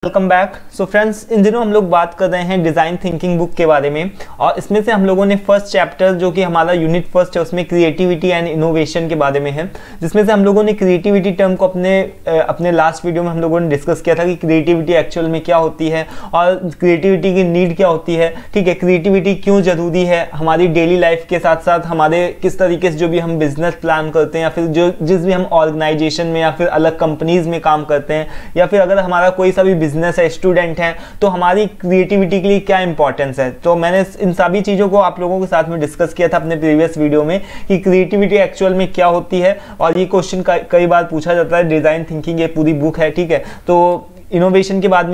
Welcome back. So friends, इन दिनों हम लोग बात कर रहे हैं डिज़ाइन थिंकिंग बुक के बारे में, और इसमें से हम लोगों ने फर्स्ट चैप्टर जो कि हमारा यूनिट फर्स्ट है उसमें क्रिएटिविटी एंड इनोवेशन के बारे में है, जिसमें से हम लोगों ने क्रिएटिविटी टर्म को अपने लास्ट वीडियो में हम लोगों ने डिस्कस किया था कि क्रिएटिविटी एक्चुअल में क्या होती है और क्रिएटिविटी की नीड क्या होती है। ठीक है, क्रिएटिविटी क्यों ज़रूरी है हमारी डेली लाइफ के साथ साथ हमारे किस तरीके से जो भी हम बिजनेस प्लान करते हैं या फिर जो जिस भी हम ऑर्गेनाइजेशन में या फिर अलग कंपनीज में काम करते हैं या फिर अगर हमारा कोई सा भी बिजनेस है, स्टूडेंट हैं, तो हमारी क्रिएटिविटी के लिए क्या इंपॉर्टेंस है। तो मैंने इन सभी चीज़ों को आप लोगों के साथ में डिस्कस किया था अपने प्रीवियस वीडियो में कि क्रिएटिविटी एक्चुअल में क्या होती है, और ये क्वेश्चन कई बार पूछा जाता है। डिज़ाइन थिंकिंग ये पूरी बुक है, ठीक है। तो इनोवेशन के बारे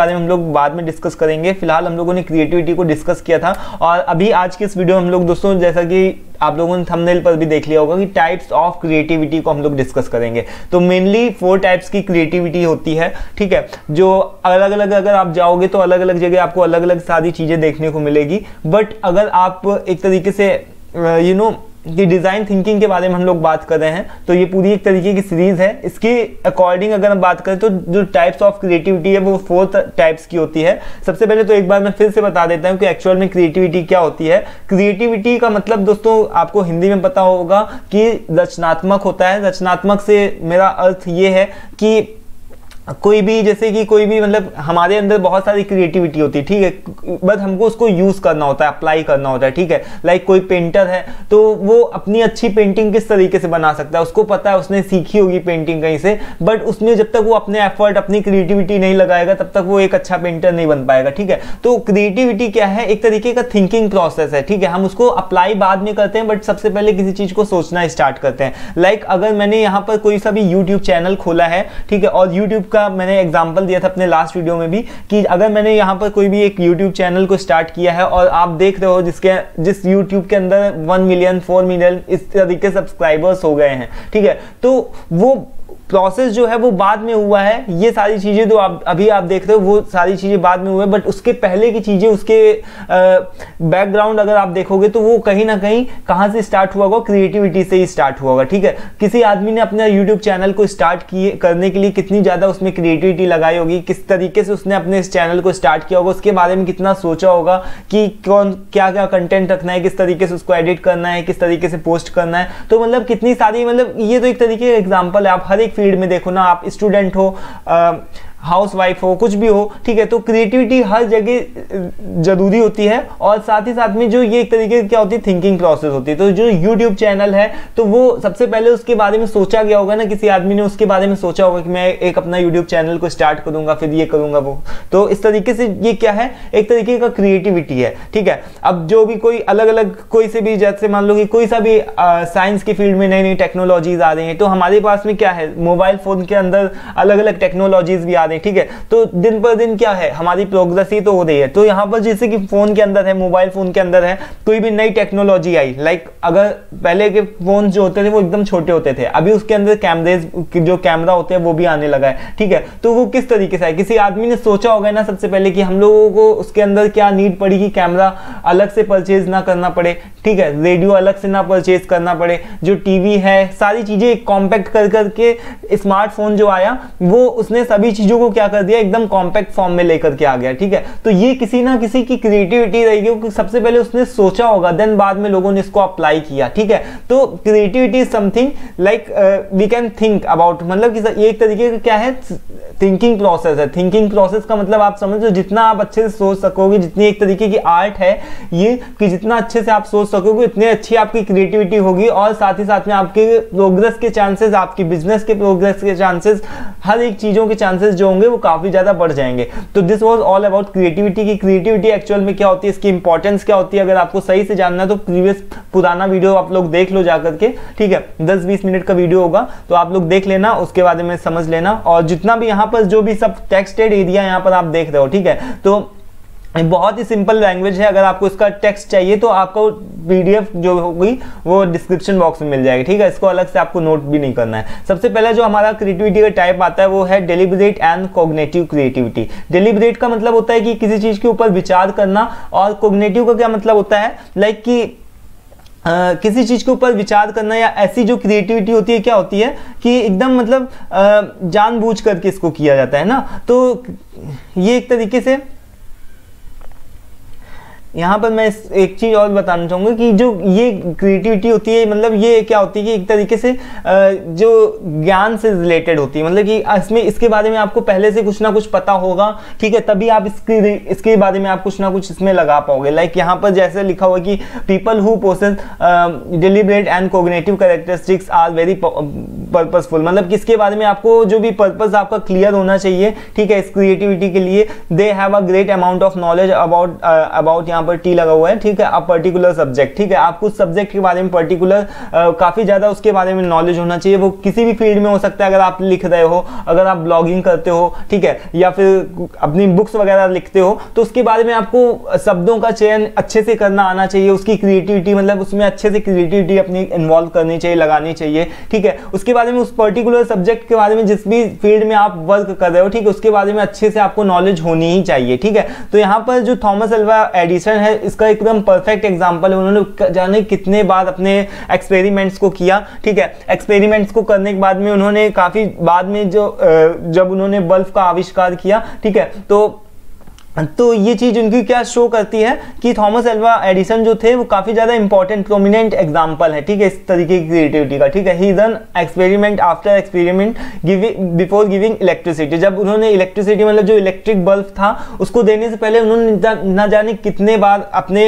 में हम लोग बाद में डिस्कस करेंगे। फिलहाल हम लोगों ने क्रिएटिविटी को डिस्कस किया था, और अभी आज के इस वीडियो में हम लोग दोस्तों, जैसा कि आप लोगों ने थंबनेल पर भी देख लिया होगा कि टाइप्स ऑफ क्रिएटिविटी को हम लोग डिस्कस करेंगे। तो मेनली 4 टाइप्स की क्रिएटिविटी होती है, ठीक है, जो अलग अलग अगर आप जाओगे तो अलग अलग जगह आपको अलग अलग सारी चीज़ें देखने को मिलेगी। बट अगर आप एक तरीके से कि डिज़ाइन थिंकिंग के बारे में हम लोग बात कर रहे हैं, तो ये पूरी एक तरीके की सीरीज़ है। इसके अकॉर्डिंग अगर हम बात करें तो जो टाइप्स ऑफ क्रिएटिविटी है वो 4 टाइप्स की होती है। सबसे पहले तो एक बार मैं फिर से बता देता हूँ कि एक्चुअल में क्रिएटिविटी क्या होती है। क्रिएटिविटी का मतलब दोस्तों आपको हिंदी में पता होगा कि रचनात्मक होता है। रचनात्मक से मेरा अर्थ ये है कि कोई भी, जैसे कि कोई भी, मतलब हमारे अंदर बहुत सारी क्रिएटिविटी होती है, ठीक है, बट हमको उसको यूज़ करना होता है, अप्लाई करना होता है, ठीक है। लाइक कोई पेंटर है तो वो अपनी अच्छी पेंटिंग किस तरीके से बना सकता है, उसको पता है, उसने सीखी होगी पेंटिंग कहीं से, बट उसमें जब तक वो अपने एफर्ट, अपनी क्रिएटिविटी नहीं लगाएगा तब तक वो एक अच्छा पेंटर नहीं बन पाएगा, ठीक है। तो क्रिएटिविटी क्या है, एक तरीके का थिंकिंग प्रोसेस है, ठीक है। हम उसको अप्लाई बाद में करते हैं, बट सबसे पहले किसी चीज़ को सोचना स्टार्ट करते हैं। लाइक अगर मैंने यहाँ पर कोई सा भी यूट्यूब चैनल खोला है, ठीक है, और यूट्यूब का मैंने एग्जांपल दिया था अपने लास्ट वीडियो में भी कि अगर मैंने यहाँ पर कोई भी एक यूट्यूब चैनल को स्टार्ट किया है और आप देख रहे हो जिस यूट्यूब के अंदर 1 मिलियन 4 मिलियन इस तरीके सब्सक्राइबर्स हो गए हैं, ठीक है, तो वो प्रोसेस जो है वो बाद में हुआ है। ये सारी चीज़ें जो अभी आप देख रहे हो वो सारी चीज़ें बाद में हुए, बट उसके पहले की चीज़ें, उसके बैकग्राउंड अगर आप देखोगे तो वो कहीं ना कहीं कहाँ से स्टार्ट हुआ होगा, क्रिएटिविटी से ही स्टार्ट हुआ होगा, ठीक है। किसी आदमी ने अपना यूट्यूब चैनल को स्टार्ट करने के लिए कितनी ज़्यादा उसमें क्रिएटिविटी लगाई होगी, किस तरीके से उसने अपने इस चैनल को स्टार्ट किया होगा, उसके बारे में कितना सोचा होगा कि कौन क्या क्या कंटेंट रखना है, किस तरीके से उसको एडिट करना है, किस तरीके से पोस्ट करना है। तो मतलब कितनी सारी, मतलब ये तो एक तरीके का एग्जाम्पल है। आप हर एक फील्ड में देखो ना, आप स्टूडेंट हो, हाउस वाइफ हो, कुछ भी हो, ठीक है, तो क्रिएटिविटी हर जगह जरूरी होती है। और साथ ही साथ में जो ये एक तरीके की क्या होती है, थिंकिंग प्रोसेस होती है। तो जो यूट्यूब चैनल है तो वो सबसे पहले उसके बारे में सोचा गया होगा ना, किसी आदमी ने उसके बारे में सोचा होगा कि मैं एक अपना यूट्यूब चैनल को स्टार्ट करूंगा, फिर ये करूंगा वो। तो इस तरीके से ये क्या है, एक तरीके का क्रिएटिविटी है, ठीक है। अब जो भी कोई अलग अलग कोई से भी, जैसे मान लो कि कोई सा भी साइंस की फील्ड में नई नई टेक्नोलॉजीज आ रही हैं, तो हमारे पास में क्या है, मोबाइल फोन के अंदर अलग अलग टेक्नोलॉजीज भी आ रही है, ठीक है। तो दिन पर दिन क्या है, हमारी प्रोग्रेस ही तो हो रही है। तो यहाँ पर जैसे कि फोन के अंदर है, मोबाइल फोन के अंदर है, कोई भी नई टेक्नोलॉजी आई, लाइक अगर पहले के फोन जो होते थे वो एकदम छोटे होते थे, अभी उसके अंदर जो कैमरा होते हैं वो भी आने लगा है, ठीक है। तो वो किस तरीके से है, किसी आदमी ने सोचा होगा ना सबसे पहले कि हम लोगों को उसके अंदर क्या नीड पड़ेगी, कैमरा अलग से परचेज ना करना पड़े, ठीक है, रेडियो अलग से ना परचेज करना पड़े, जो टीवी है, सारी चीजें कॉम्पैक्ट कर करके स्मार्टफोन जो आया वो उसने सभी चीजों को क्या कर दिया, एकदम कॉम्पैक्ट फॉर्म में लेकर के आ गया, ठीक है। तो ये किसी ना किसी की क्रिएटिविटी रहेगी, क्योंकि सबसे पहले उसने सोचा होगा, देन बाद में लोगों ने इसको अप्लाई किया, ठीक है। तो creativity is something like we can think about, मतलब कि ये एक तरीके का क्या है, थिंकिंग प्रोसेस है। थिंकिंग प्रोसेस का मतलब आप समझो, जितना आप अच्छे से सोच सकोगे, जितनी एक तरीके की आर्ट है ये कि जितना अच्छे से आप सोच सकोगे उतनी अच्छी आपकी क्रिएटिविटी होगी, और साथ ही साथ में आपके प्रोग्रेस के चांसेस, आपकी बिजनेस के प्रोग्रेस के चांसेस, हर एक चीजों के चांसेस जो होंगे वो काफी ज्यादा बढ़ जाएंगे। तो this was all about creativity की क्रिएटिविटी एक्चुअल में क्या होती है, इसकी इंपॉर्टेंस क्या होती है। अगर आपको सही से जानना है तो पुराना वीडियो आप लोग देख लो जाकर के, ठीक है, 10-20 मिनट का वीडियो होगा, तो आप लोग देख लेना, उसके बारे में समझ लेना। और जितना भी यहाँ पर जो भी सब टेक्स्टेड एरिया यहाँ पर आप देख रहे हो, ठीक है, तो बहुत ही सिंपल लैंग्वेज है। अगर आपको इसका टेक्स्ट चाहिए तो आपको पीडीएफ जो होगी वो डिस्क्रिप्शन बॉक्स में मिल जाएगी, ठीक है। इसको अलग से आपको नोट भी नहीं करना है। सबसे पहले जो हमारा क्रिएटिविटी का टाइप आता है वो है deliberate and cognitive creativity. Deliberate का मतलब होता है कि किसी चीज के ऊपर विचार करना, और कॉग्निटिव का क्या मतलब होता है, लाइक कि किसी चीज के ऊपर विचार करना, या ऐसी जो क्रिएटिविटी होती है क्या होती है कि एकदम मतलब जानबूझ करके इसको किया जाता है ना। तो ये एक तरीके से यहाँ पर मैं एक चीज और बताना चाहूंगा कि जो ये क्रिएटिविटी होती है, मतलब ये क्या होती है कि एक तरीके से जो ज्ञान से रिलेटेड होती है, मतलब कि इसमें इसके बारे में आपको पहले से कुछ ना कुछ पता होगा, ठीक है, तभी आप इसके बारे में आप कुछ ना कुछ इसमें लगा पाओगे। लाइक यहाँ पर जैसे लिखा हुआ कि people who possess deliberate and cognitive characteristics are very purposeful, मतलब कि इसके बारे में आपको जो भी पर्पस आपका क्लियर होना चाहिए, ठीक है, इस क्रिएटिविटी के लिए। They have a great amount of knowledge about यहाँ पर टी लगा हुआ है, ठीक है, अ पर्टिकुलर सब्जेक्ट, ठीक है, आपको उस सब्जेक्ट के बारे में पर्टिकुलर काफी ज्यादा उसके बारे में नॉलेज होना चाहिए। वो किसी भी फील्ड में हो सकता है, अगर आप लिख रहे हो, अगर आप ब्लॉगिंग करते हो, ठीक है, या फिर अपनी बुक्स वगैरह लिखते हो, तो उसके बारे में आपको शब्दों का चयन अच्छे से करना आना चाहिए। उसकी क्रिएटिविटी, मतलब उसमें अच्छे से क्रिएटिविटी अपनी इन्वॉल्व करनी चाहिए, लगानी चाहिए, ठीक है। उसके बारे में, उस पर्टिकुलर सब्जेक्ट के बारे में, जिस भी फील्ड में आप वर्क कर रहे हो, ठीक है, उसके बारे में अच्छे से आपको नॉलेज होनी ही चाहिए, ठीक है। तो यहाँ पर जो थॉमस अल्वा एडिसन है, इसका एकदम परफेक्ट एग्जांपल है। उन्होंने जाने कितने बार अपने एक्सपेरिमेंट्स को किया, ठीक है। एक्सपेरिमेंट्स को करने के बाद में उन्होंने काफी बाद में जब उन्होंने बल्ब का आविष्कार किया, ठीक है, तो ये चीज उनकी क्या शो करती है कि थॉमस अल्वा एडिसन जो थे वो काफी ज्यादा इंपॉर्टेंट प्रोमिनेंट एग्जांपल है, ठीक है, इस तरीके की क्रिएटिविटी का, ठीक है। He done experiment after experiment before giving electricity, जब उन्होंने इलेक्ट्रिसिटी, मतलब जो इलेक्ट्रिक बल्ब था उसको देने से पहले उन्होंने ना जाने कितने बार अपने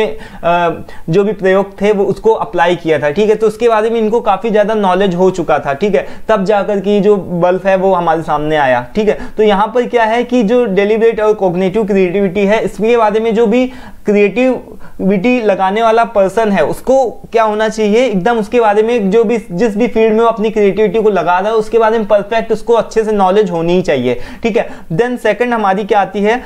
जो भी प्रयोग थे वो उसको अप्लाई किया था, ठीक है। तो उसके बारे में इनको काफी ज्यादा नॉलेज हो चुका था, ठीक है, तब जाकर की जो बल्ब है वो हमारे सामने आया, ठीक है। तो यहाँ पर क्या है कि जो डेलिब्रेट और कॉग्निटिव क्रिएटिविटी है, इसके बारे में जो भी क्रिएटिविटी लगाने वाला पर्सन है उसको क्या होना चाहिए, एकदम उसके बारे में जो भी जिस भी फील्ड में वो अपनी क्रिएटिविटी को लगा रहा है उसके बारे में परफेक्ट उसको अच्छे से नॉलेज होनी ही चाहिए, ठीक है। देन सेकंड हमारी क्या आती है,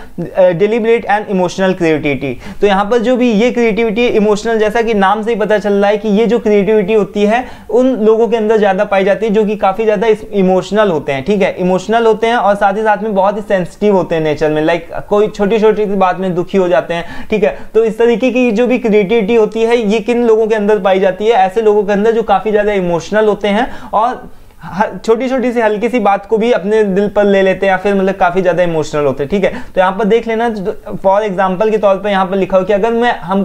डिलिबरेट एंड इमोशनल क्रिएटिविटी। तो यहाँ पर जो भी ये क्रिएटिविटी इमोशनल, जैसा कि नाम से ही पता चल रहा है कि ये जो क्रिएटिविटी होती है उन लोगों के अंदर ज्यादा पाई जाती है जो कि काफी ज्यादा इमोशनल होते हैं, ठीक है, इमोशनल होते हैं और साथ ही साथ में बहुत ही सेंसिटिव होते हैं नेचर में। लाइक कोई छोटी छोटी सी बात में दुखी हो जाते हैं, ठीक है। तो इस तरीके की जो भी क्रिएटिविटी होती है ये किन लोगों के अंदर पाई जाती है, ऐसे लोगों के अंदर जो काफी ज्यादा इमोशनल होते हैं और छोटी छोटी सी हल्की सी बात को भी अपने दिल पर ले लेते हैं, या फिर मतलब काफी ज्यादा इमोशनल होते हैं, ठीक है। तो यहाँ पर देख लेना, फॉर एग्जांपल के तौर पर यहाँ पर लिखा हो कि अगर हम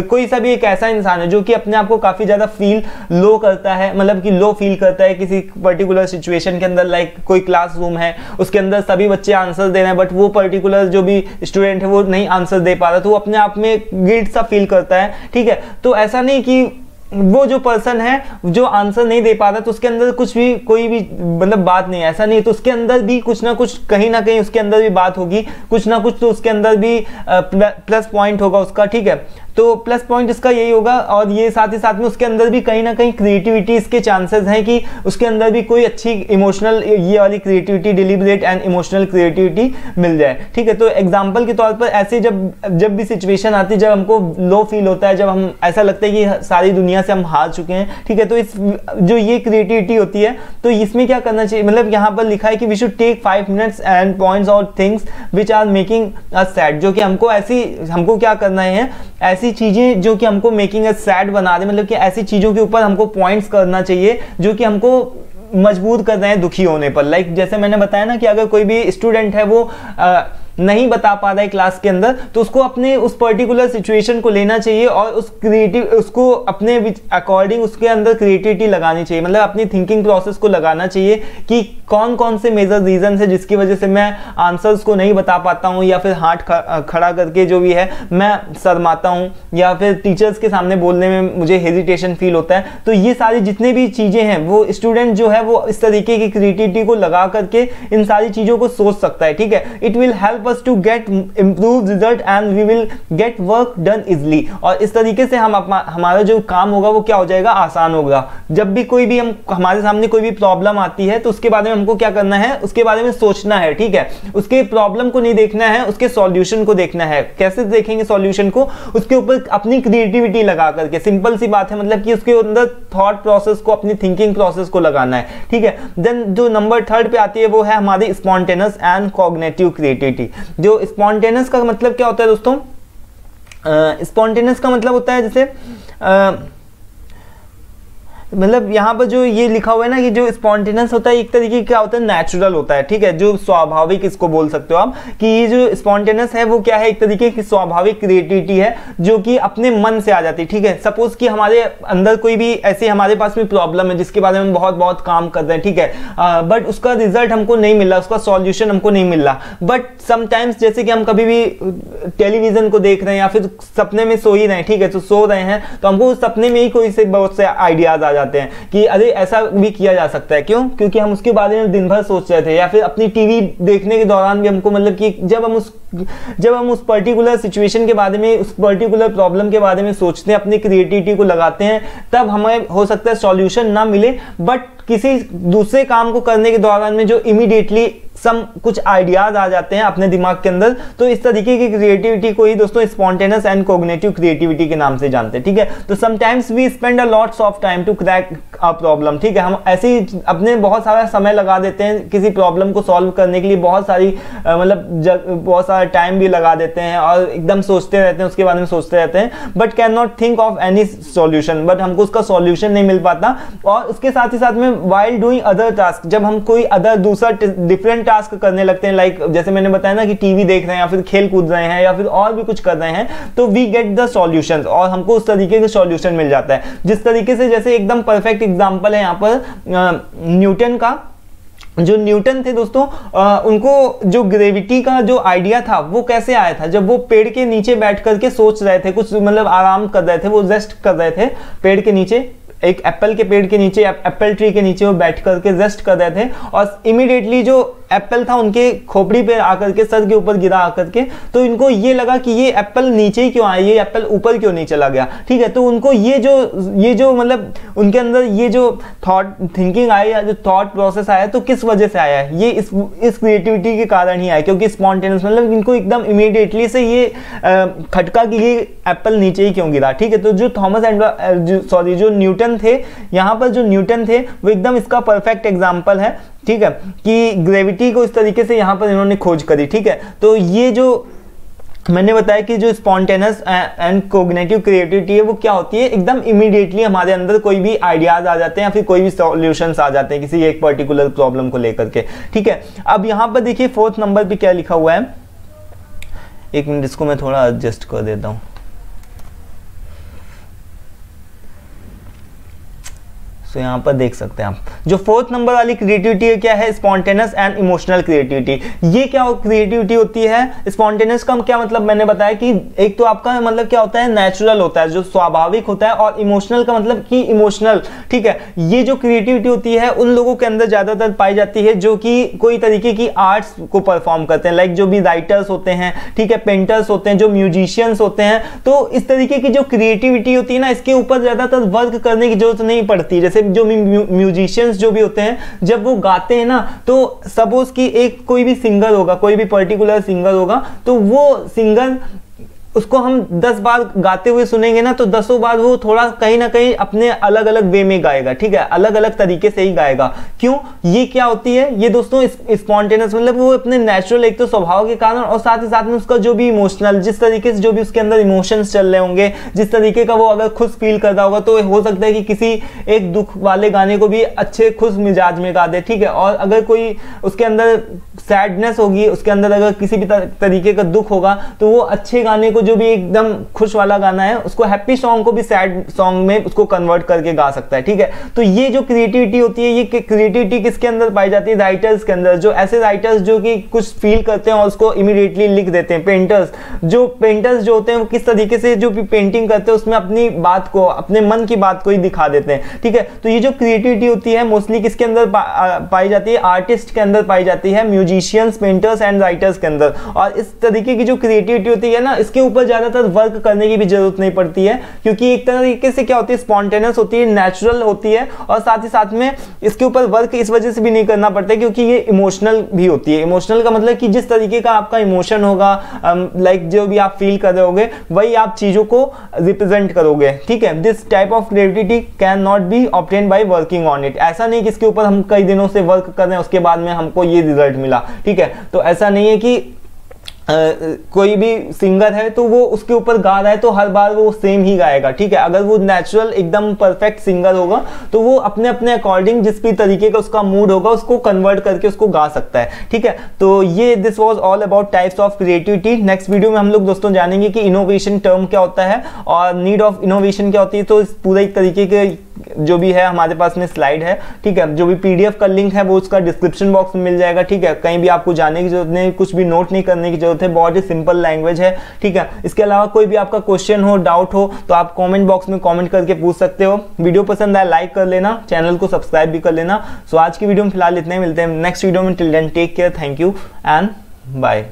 कोई सा भी एक ऐसा इंसान है जो कि अपने आप को काफी ज्यादा फील लो करता है, मतलब कि लो फील करता है किसी पर्टिकुलर सिचुएशन के अंदर, लाइक कोई क्लासरूम है उसके अंदर सभी बच्चे आंसर दे रहे हैं बट वो पर्टिकुलर जो भी स्टूडेंट है वो नहीं आंसर दे पा रहा, तो वो अपने आप में गिल्ट सा फील करता है, ठीक है। तो ऐसा नहीं कि वो जो पर्सन है जो आंसर नहीं दे पा रहा तो उसके अंदर कुछ भी कोई भी मतलब बात नहीं है, ऐसा नहीं, तो उसके अंदर भी कुछ ना कुछ कहीं ना कहीं उसके अंदर भी बात होगी, कुछ ना कुछ तो उसके अंदर भी प्लस पॉइंट होगा उसका, ठीक है। तो प्लस पॉइंट इसका यही होगा, और ये साथ ही साथ में उसके अंदर भी कहीं ना कहीं क्रिएटिविटी इसके चांसेस हैं कि उसके अंदर भी कोई अच्छी इमोशनल ये वाली creativity, deliberate and emotional creativity मिल जाए, ठीक है। तो एग्जांपल के तौर पर ऐसे जब भी सिचुएशन आती है, जब हमको लो फील होता है, जब हम ऐसा लगता है कि सारी दुनिया से हम हार चुके हैं, ठीक है, तो इस जो ये क्रिएटिविटी होती है तो इसमें क्या करना चाहिए, मतलब यहाँ पर लिखा है कि we should take 5 minutes and points और things which are making us sad, जो कि हमको क्या करना है, ऐसी चीजें जो कि हमको मेकिंग अस सैड बना दे, मतलब कि ऐसी चीजों के ऊपर हमको पॉइंट्स करना चाहिए जो कि हमको मजबूर कर रहे हैं दुखी होने पर। लाइक जैसे मैंने बताया ना कि अगर कोई भी स्टूडेंट है वो नहीं बता पा रहा है क्लास के अंदर, तो उसको अपने उस पर्टिकुलर सिचुएशन को लेना चाहिए और उसको अपने अकॉर्डिंग उसके अंदर क्रिएटिविटी लगानी चाहिए, मतलब अपनी थिंकिंग प्रोसेस को लगाना चाहिए कि कौन कौन से मेजर रीजन है जिसकी वजह से मैं आंसर्स को नहीं बता पाता हूँ, या फिर हाथ खड़ा करके जो भी है मैं शर्माता हूँ, या फिर टीचर्स के सामने बोलने में मुझे हेजिटेशन फील होता है। तो ये सारी जितने भी चीजें हैं वो स्टूडेंट जो है वो इस तरीके की क्रिएटिविटी को लगा करके इन सारी चीजों को सोच सकता है, ठीक है। It will help us to get improved result and we will get work done easily, और इस तरीके से हमारा जो काम होगा वो क्या हो जाएगा, आसान होगा। जब भी कोई भी हमारे सामने कोई भी प्रॉब्लम आती है तो उसके बारे में हमको क्या करना है, उसके बारे में सोचना है, ठीक है। उसके प्रॉब्लम को नहीं देखना है, उसके सॉल्यूशन को देखना है। कैसे देखेंगे सॉल्यूशन को, उसके ऊपर अपनी क्रिएटिविटी लगा करके, सिंपल सी बात है, मतलब कि उसके अंदर थॉट प्रोसेस को, अपनी थिंकिंग प्रोसेस को लगाना है, ठीक है। देन जो नंबर 3 पे आती है वो है हमारी स्पॉन्टेनियस एंड कॉग्निटिव क्रिएटिविटी। जो स्पॉन्टेनियस का मतलब क्या होता है दोस्तों, स्पॉन्टेनियस का मतलब होता है जैसे मतलब यहाँ पर जो ये लिखा हुआ है ना कि जो स्पॉन्टेनियस होता है एक तरीके क्या होता है, नेचुरल होता है, ठीक है, जो स्वाभाविक इसको बोल सकते हो आप कि ये जो स्पॉन्टेनियस है वो क्या है, एक तरीके की स्वाभाविक क्रिएटिविटी है जो कि अपने मन से आ जाती है, ठीक है। सपोज कि हमारे अंदर कोई भी ऐसे हमारे पास में प्रॉब्लम है जिसके बारे में बहुत बहुत काम कर रहे हैं, ठीक है, बट उसका रिजल्ट हमको नहीं मिल रहा, उसका सॉल्यूशन हमको नहीं मिल रहा, बट समटाइम्स जैसे कि हम कभी भी टेलीविजन को देख रहे हैं या फिर सपने में सो ही रहे हैं, ठीक है, तो सो रहे हैं तो हमको उस सपने में ही कोई से बहुत से आइडियाज आ जाते हैं कि अरे ऐसा भी किया जा सकता है। क्यों? क्योंकि हम उसके बारे में दिन भर सोच रहे थे, या फिर अपनी टीवी देखने के दौरान भी हमको मतलब कि जब हम उस पर्टिकुलर सिचुएशन के बारे में, उस पर्टिकुलर प्रॉब्लम के बारे में सोचते हैं, अपनी क्रिएटिविटी को लगाते हैं, तब हमें हो सकता है सॉल्यूशन ना मिले, बट किसी दूसरे काम को करने के दौरान में जो इमीडिएटली कुछ आइडियाज आ जाते हैं अपने दिमाग के अंदर, तो इस तरीके की क्रिएटिविटी को ही दोस्तों स्पॉन्टेनियस एंड कोग्निटिव क्रिएटिविटी के नाम से जानते हैं, ठीक है। तो sometimes we spend a lots of time to crack a problem, ठीक है, हम ऐसे ही अपने बहुत सारा समय लगा देते हैं किसी प्रॉब्लम को सॉल्व करने के लिए, बहुत सारी बहुत सारा टाइम भी लगा देते हैं और एकदम सोचते रहते हैं, उसके बारे में सोचते रहते हैं, but can not think of any solution, but हमको उसका सॉल्यूशन नहीं मिल पाता। और उसके साथ ही साथ में वाइल डूइंग अदर टास्क, जब हम कोई दूसरा डिफरेंट टास्क करने लगते हैं, लाइक जैसे मैंने बताया ना कि टीवी देख रहे हैं या फिर खेल कूद रहे हैं या फिर और भी कुछ कर रहे हैं, तो वी गेट द सॉल्यूशंस, और हमको उस तरीके के सॉल्यूशन मिल जाता है। जिस तरीके से, जैसे एकदम परफेक्ट एग्जांपल है यहाँ पर न्यूटन का। जो न्यूटन थे दोस्तों, उनको जो ग्रेविटी का जो आइडिया था वो कैसे आया था, जब वो पेड़ के नीचे बैठ करके सोच रहे थे, कुछ मतलब आराम कर रहे थे, वो रेस्ट कर रहे थे पेड़ के नीचे, एक एप्पल के पेड़ के नीचे, एप्पल ट्री के नीचे वो बैठ करके रेस्ट कर रहे थे, और इमीडिएटली जो एप्पल था उनके खोपड़ी पे आकर के, सर के ऊपर गिरा आकर के, तो इनको ये लगा कि ये एप्पल नीचे ही क्यों आया, ये एप्पल ऊपर क्यों नहीं चला गया, ठीक है। तो उनको ये जो मतलब उनके अंदर ये जो थॉट थिंकिंग आई या जो थॉट प्रोसेस आया, तो किस वजह से आया है, ये इस क्रिएटिविटी के कारण ही आया, क्योंकि स्पॉन्टेनियस मतलब इनको एकदम इमीडिएटली से ये खटका कि ये एप्पल नीचे ही क्यों गिरा, ठीक है। तो जो न्यूटन थे, यहाँ पर जो न्यूटन थे वो एकदम इसका परफेक्ट एग्जाम्पल है, ठीक है, कि ग्रेविटी को इस तरीके से यहाँ पर इन्होंने खोज करी, ठीक है। तो ये जो मैंने बताया कि जो स्पॉन्टेनियस एंड कोग्निटिव क्रिएटिविटी है वो क्या होती है, एकदम इमीडिएटली हमारे अंदर कोई भी आइडियाज आ जाते हैं या फिर कोई भी सॉल्यूशंस आ जाते हैं किसी एक पर्टिकुलर प्रॉब्लम को लेकर के, ठीक है। अब यहाँ पर देखिए 4th नंबर पे क्या लिखा हुआ है, एक मिनट इसको मैं थोड़ा एडजस्ट कर देता हूँ। तो यहाँ पर देख सकते हैं आप, जो 4th नंबर वाली क्रिएटिविटी क्या है, स्पॉन्टेनियस एंड इमोशनल क्रिएटिविटी। ये क्या क्रिएटिविटी होती है, स्पॉन्टेनियस का क्या मतलब मैंने बताया कि एक तो आपका मतलब क्या होता है, नेचुरल होता है, जो स्वाभाविक होता है, और इमोशनल का मतलब कि इमोशनल, ठीक है। ये जो क्रिएटिविटी होती है उन लोगों के अंदर ज्यादातर पाई जाती है जो कि कोई तरीके की आर्ट्स को परफॉर्म करते हैं, लाइक जो भी राइटर्स होते हैं, ठीक है, पेंटर्स होते हैं, जो म्यूजिशियंस होते हैं। तो इस तरीके की जो क्रिएटिविटी होती है ना, इसके ऊपर ज्यादातर वर्क करने की जरूरत नहीं पड़ती। जैसे जो म्यूजिशियंस जो भी होते हैं, जब वो गाते हैं ना, तो सपोज कि एक कोई भी सिंगर होगा, कोई भी पर्टिकुलर सिंगर होगा, तो वो सिंगर उसको हम 10 बार गाते हुए सुनेंगे ना, तो 10 बार वो थोड़ा कहीं ना कहीं अपने अलग अलग वे में गाएगा, ठीक है, अलग अलग तरीके से ही गाएगा। क्यों? ये क्या होती है, ये दोस्तों स्पॉन्टेनियस मतलब वो अपने नेचुरल एक तो स्वभाव के कारण, और साथ ही साथ में उसका जो भी इमोशनल, जिस तरीके से जो भी उसके अंदर इमोशंस चल रहे होंगे, जिस तरीके का वो अगर खुश फील कर रहा होगा, तो हो सकता है कि किसी एक दुख वाले गाने को भी अच्छे खुश मिजाज में गा दे, ठीक है। और अगर कोई उसके अंदर सैडनेस होगी, उसके अंदर अगर किसी भी तरीके का दुख होगा, तो वो अच्छे गाने को, जो भी एकदम खुश वाला गाना है, उसको हैप्पी सॉन्ग को भी सैड सॉन्ग में उसको कन्वर्ट करके गा सकता है, ठीक है। तो ये जो क्रिएटिविटी होती है, ये क्रिएटिविटी किसके अंदर पाई जाती है, राइटर्स के अंदर। जो ऐसे राइटर्स जो कि कुछ फील करते हैं और उसको इमीडिएटली लिख देते हैं। पेंटर्स जो होते हैं वो किस तरीके से जो भी पेंटिंग करते हैं उसमें अपनी बात को, अपने मन की बात को ही दिखा देते हैं, ठीक है। तो ये जो क्रिएटिविटी होती है मोस्टली किसके अंदर पाई जाती है, आर्टिस्ट के अंदर पाई जाती है, म्यूजिशियंस, पेंटर्स एंड राइटर्स के अंदर। और इस तरीके की जो क्रिएटिविटी होती है ना, इसके ऊपर ज्यादातर वर्क करने की भी जरूरत नहीं पड़ती है, क्योंकि एक तरीके से क्या होती है, स्पॉन्टेनियस होती है, नेचुरल होती है, और साथ ही साथ में इसके ऊपर वर्क इस वजह से भी नहीं करना पड़ता है क्योंकि ये इमोशनल भी होती है। इमोशनल का मतलब कि जिस तरीके का आपका इमोशन होगा, लाइक जो भी आप फील कर रहे होगे, वही आप चीजों को रिप्रेजेंट करोगे, ठीक है। This type of creativity can not be obtain by working on it. ऐसा नहीं कि इसके ऊपर हम कई दिनों से वर्क कर रहे हैं, उसके बाद में हमको ये रिजल्ट मिला, ठीक है। तो ऐसा नहीं है कि कोई भी सिंगर है तो वो उसके ऊपर गा रहा है तो हर बार वो सेम ही गाएगा, ठीक है। अगर वो नेचुरल एकदम परफेक्ट सिंगर होगा तो वो अपने अपने अकॉर्डिंग जिस भी तरीके का उसका मूड होगा उसको कन्वर्ट करके उसको गा सकता है, ठीक है। तो ये this was all about types of creativity. Next video में हम लोग दोस्तों जानेंगे कि इनोवेशन टर्म क्या होता है और नीड ऑफ इनोवेशन क्या होती है। तो इस पूरे एक तरीके के जो भी है हमारे पास में स्लाइड है, ठीक है। जो भी पीडीएफ का लिंक है वो उसका डिस्क्रिप्शन बॉक्स में मिल जाएगा, ठीक है। कहीं भी आपको जाने की जरूरत नहीं, कुछ भी नोट नहीं करने की जरूरत है, बहुत ही सिंपल लैंग्वेज है, ठीक है। इसके अलावा कोई भी आपका क्वेश्चन हो, डाउट हो तो आप कमेंट बॉक्स में कमेंट करके पूछ सकते हो। वीडियो पसंद आए लाइक कर लेना, चैनल को सब्सक्राइब भी कर लेना। सो आज की वीडियो में फिलहाल इतने, मिलते हैं नेक्स्ट वीडियो में। Till then take care, thank you and bye.